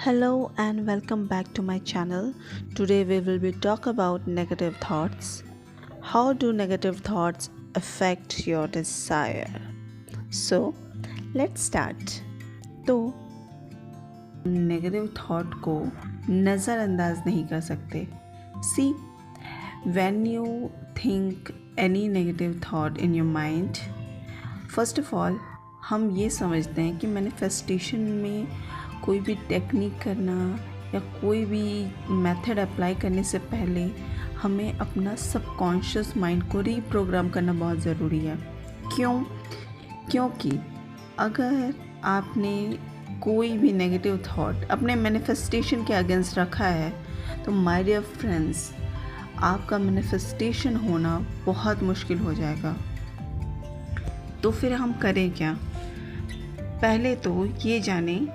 Hello and welcome back to my channel. Today we will be talk about negative thoughts. How do negative thoughts affect your desire? So, let's start. तो negative thought को नज़रअंदाज नहीं कर सकते. सी when you think any negative thought in your mind, first of all हम ये समझते हैं कि मैनिफेस्टेशन में कोई भी टेक्निक करना या कोई भी मेथड अप्लाई करने से पहले हमें अपना सबकॉन्शियस माइंड को रीप्रोग्राम करना बहुत ज़रूरी है. क्योंकि अगर आपने कोई भी नेगेटिव थॉट अपने मैनिफेस्टेशन के अगेंस्ट रखा है तो माय डियर फ्रेंड्स, आपका मैनिफेस्टेशन होना बहुत मुश्किल हो जाएगा. तो फिर हम करें क्या? पहले तो ये जानें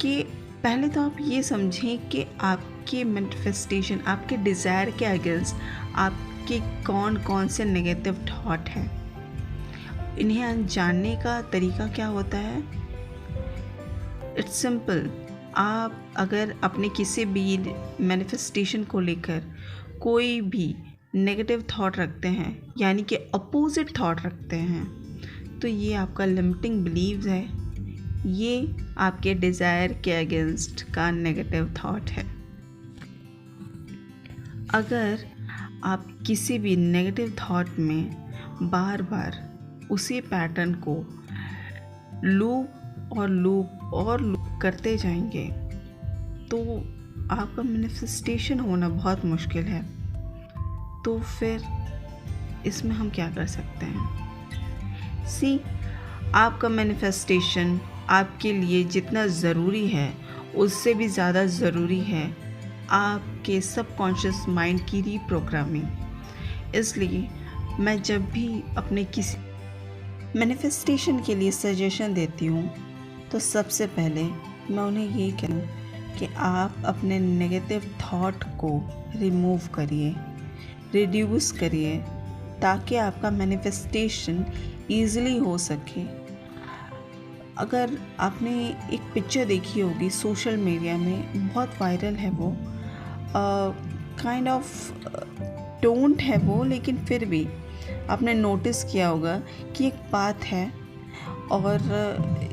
कि पहले तो आप ये समझें कि आपके मैनिफेस्टेशन, आपके डिज़ायर के अगेंस्ट आपके कौन कौन से नेगेटिव थॉट हैं. इन्हें जानने का तरीका क्या होता है? It's simple. आप अगर अपने किसी भी मैनिफेस्टेशन को लेकर कोई भी नेगेटिव थॉट रखते हैं, यानी कि अपोजिट थॉट रखते हैं, तो ये आपका लिमिटिंग बिलीव्स है. ये आपके डिज़ायर के अगेंस्ट का नेगेटिव थॉट है. अगर आप किसी भी नेगेटिव थॉट में बार बार उसी पैटर्न को लूप और लूप करते जाएंगे तो आपका मैनिफेस्टेशन होना बहुत मुश्किल है. तो फिर इसमें हम क्या कर सकते हैं? सी, आपका मैनिफेस्टेशन आपके लिए जितना ज़रूरी है उससे भी ज़्यादा ज़रूरी है आपके सबकॉन्शियस माइंड की रीप्रोग्रामिंग. इसलिए मैं जब भी अपने किसी मैनिफेस्टेशन के लिए सजेशन देती हूँ तो सबसे पहले मैं उन्हें ये कहूँ कि आप अपने नेगेटिव थॉट को रिमूव करिए, रिड्यूस करिए, ताकि आपका मैनिफेस्टेशन ईज़िली हो सके. अगर आपने एक पिक्चर देखी होगी सोशल मीडिया में, बहुत वायरल है वो, काइंड ऑफ टोंट है वो, लेकिन फिर भी आपने नोटिस किया होगा कि एक पाथ है और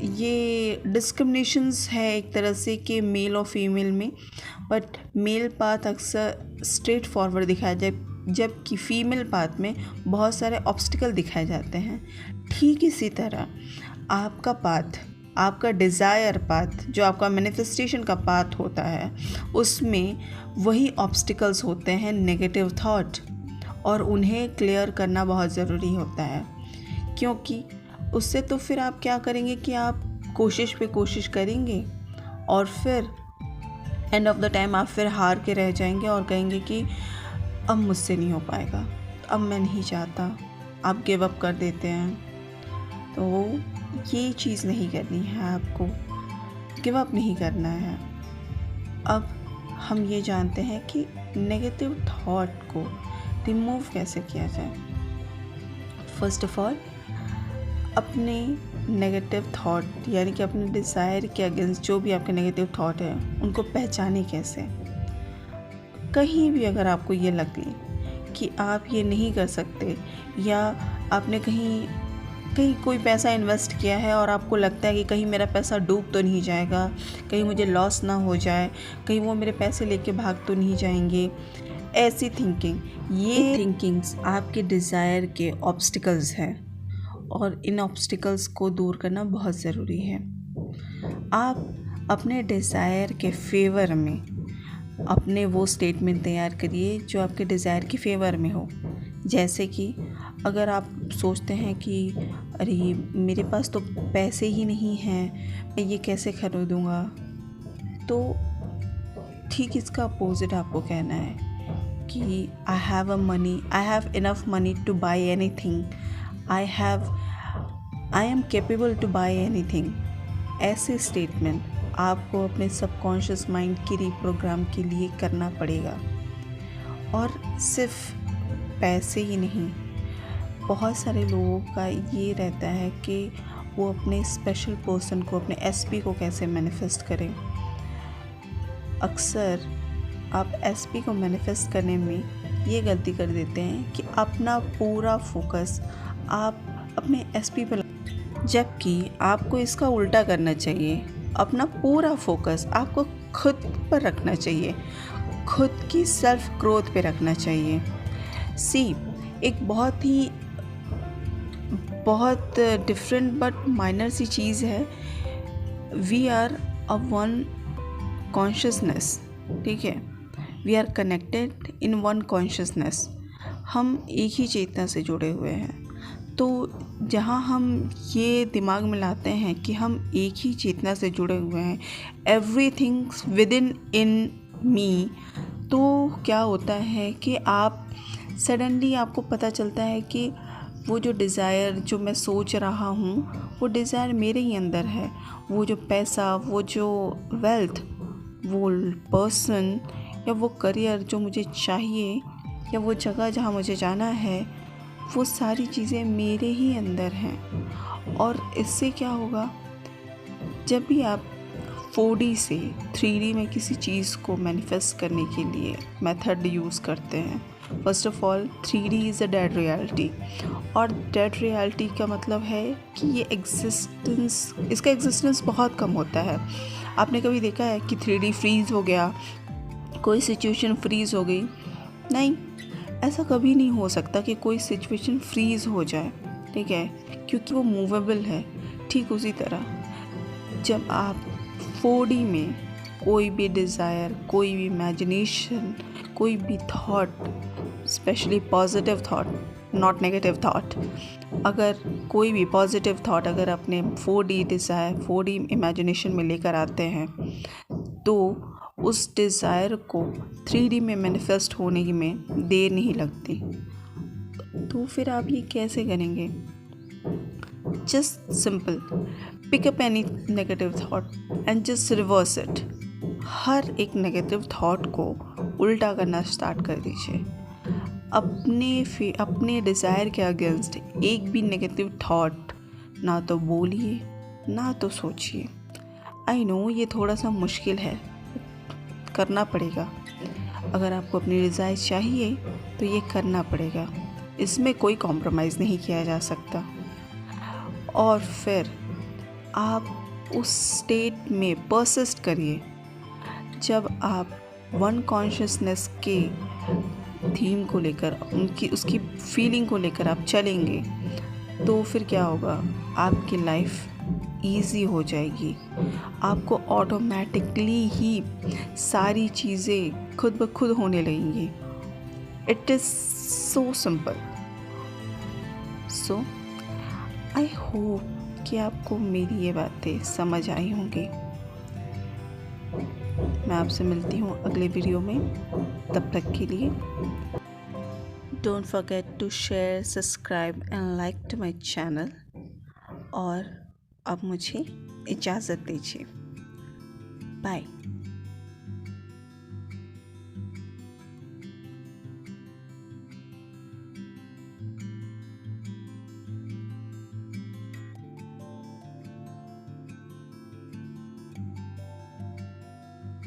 ये डिस्क्रिमिनेशंस है एक तरह से कि मेल और फीमेल में, बट मेल पाथ अक्सर स्ट्रेट फॉरवर्ड दिखाया जाए जबकि फीमेल पाथ में बहुत सारे ऑब्स्टिकल दिखाए जाते हैं. ठीक इसी तरह आपका पाथ, आपका डिज़ायर पाथ, जो आपका मैनिफेस्टेशन का पाथ होता है, उसमें वही ऑब्स्टिकल्स होते हैं नेगेटिव थॉट, और उन्हें क्लियर करना बहुत ज़रूरी होता है. क्योंकि उससे तो फिर आप क्या करेंगे कि आप कोशिश पे कोशिश करेंगे और फिर एंड ऑफ द टाइम आप फिर हार के रह जाएंगे और कहेंगे कि अब मुझसे नहीं हो पाएगा, अब मैं नहीं चाहता, आप गिव अप कर देते हैं. तो ये चीज़ नहीं करनी है, आपको गिव अप नहीं करना है. अब हम ये जानते हैं कि नेगेटिव थॉट को रिमूव कैसे किया जाए. फर्स्ट ऑफ ऑल, अपने नेगेटिव थॉट यानी कि अपने डिज़ायर के अगेंस्ट जो भी आपके नेगेटिव थॉट है उनको पहचाने कैसे. कहीं भी अगर आपको ये लगे कि आप ये नहीं कर सकते, या आपने कहीं कोई पैसा इन्वेस्ट किया है और आपको लगता है कि कहीं मेरा पैसा डूब तो नहीं जाएगा, कहीं मुझे लॉस ना हो जाए, कहीं वो मेरे पैसे लेके भाग तो नहीं जाएंगे, ऐसी थिंकिंग, ये थिंकिंग्स आपके डिज़ायर के ऑब्स्टिकल्स हैं और इन ऑब्स्टिकल्स को दूर करना बहुत ज़रूरी है. आप अपने डिज़ायर के फेवर में अपने वो स्टेटमेंट तैयार करिए जो आपके डिज़ायर के फेवर में हो. जैसे कि अगर आप सोचते हैं कि अरे मेरे पास तो पैसे ही नहीं हैं, मैं ये कैसे खरीदूँगा, तो ठीक इसका अपोजिट आपको कहना है कि I have enough money to buy anything, I am capable to buy anything. ऐसे स्टेटमेंट आपको अपने सबकॉन्शियस माइंड की रीप्रोग्राम के लिए करना पड़ेगा. और सिर्फ पैसे ही नहीं, बहुत सारे लोगों का ये रहता है कि वो अपने स्पेशल पर्सन को, अपने एसपी को कैसे मैनिफेस्ट करें. अक्सर आप एसपी को मैनिफेस्ट करने में ये गलती कर देते हैं कि अपना पूरा फोकस आप अपने एसपी पर, जबकि आपको इसका उल्टा करना चाहिए। अपना पूरा फोकस आपको खुद पर रखना चाहिए, खुद की सेल्फ ग्रोथ पे रखना चाहिए। एक बहुत डिफरेंट बट माइनर सी चीज़ है। We are a one consciousness, ठीक है, we are connected in one consciousness. हम एक ही चेतना से जुड़े हुए हैं। तो जहाँ हम ये दिमाग में लाते हैं कि हम एक ही चेतना से जुड़े हुए हैं, एवरीथिंग्स विद इन मी, तो क्या होता है कि आप सडनली आपको पता चलता है कि वो जो डिज़ायर जो मैं सोच रहा हूँ वो डिज़ायर मेरे ही अंदर है। वो जो पैसा, वो जो वेल्थ, वो पर्सन या वो करियर जो मुझे चाहिए या वो जगह जहाँ मुझे जाना है, वो सारी चीज़ें मेरे ही अंदर हैं। और इससे क्या होगा, जब भी आप 4D से 3D में किसी चीज़ को मैनिफेस्ट करने के लिए मेथड यूज़ करते हैं, first of all 3D is a dead reality. और डेड रियलिटी का मतलब है कि ये इसका एग्जिस्टेंस बहुत कम होता है। आपने कभी देखा है कि 3D फ्रीज़ हो गया, कोई सिचुएशन फ्रीज़ हो गई? नहीं, ऐसा कभी नहीं हो सकता कि कोई सिचुएशन फ्रीज़ हो जाए, ठीक है, क्योंकि वो मूवेबल है। ठीक उसी तरह जब आप 4D में कोई भी डिज़ायर, कोई भी इमेजिनेशन, कोई भी thought, specially positive thought, not negative thought, अगर कोई भी पॉजिटिव थॉट अगर अपने 4D डिज़ायर, 4D इमेजिनेशन में लेकर आते हैं, तो उस डिज़ायर को 3D में मैनिफेस्ट होने में देर नहीं लगती। तो फिर आप ये कैसे करेंगे? Just simple, pick up any negative thought and just reverse it. हर एक नेगेटिव थॉट को उल्टा करना स्टार्ट कर दीजिए। अपने डिज़ायर के अगेंस्ट एक भी नेगेटिव थॉट ना तो बोलिए ना तो सोचिए। आई नो ये थोड़ा सा मुश्किल है, करना पड़ेगा। अगर आपको अपनी डिज़ायर चाहिए तो ये करना पड़ेगा, इसमें कोई कॉम्प्रोमाइज़ नहीं किया जा सकता। और फिर आप उस स्टेट में परसिस्ट करिए। जब आप वन कॉन्शियसनेस के थीम को लेकर, उसकी फीलिंग को लेकर आप चलेंगे, तो फिर क्या होगा, आपकी लाइफ ईजी हो जाएगी। आपको ऑटोमेटिकली ही सारी चीज़ें खुद ब खुद होने लगेंगी। It is so simple. So I hope कि आपको मेरी ये बातें समझ आई होंगी। मैं आपसे मिलती हूँ अगले वीडियो में। तब तक के लिए don't forget to share, subscribe and like to my channel. और अब मुझे इजाज़त दीजिए। बाय।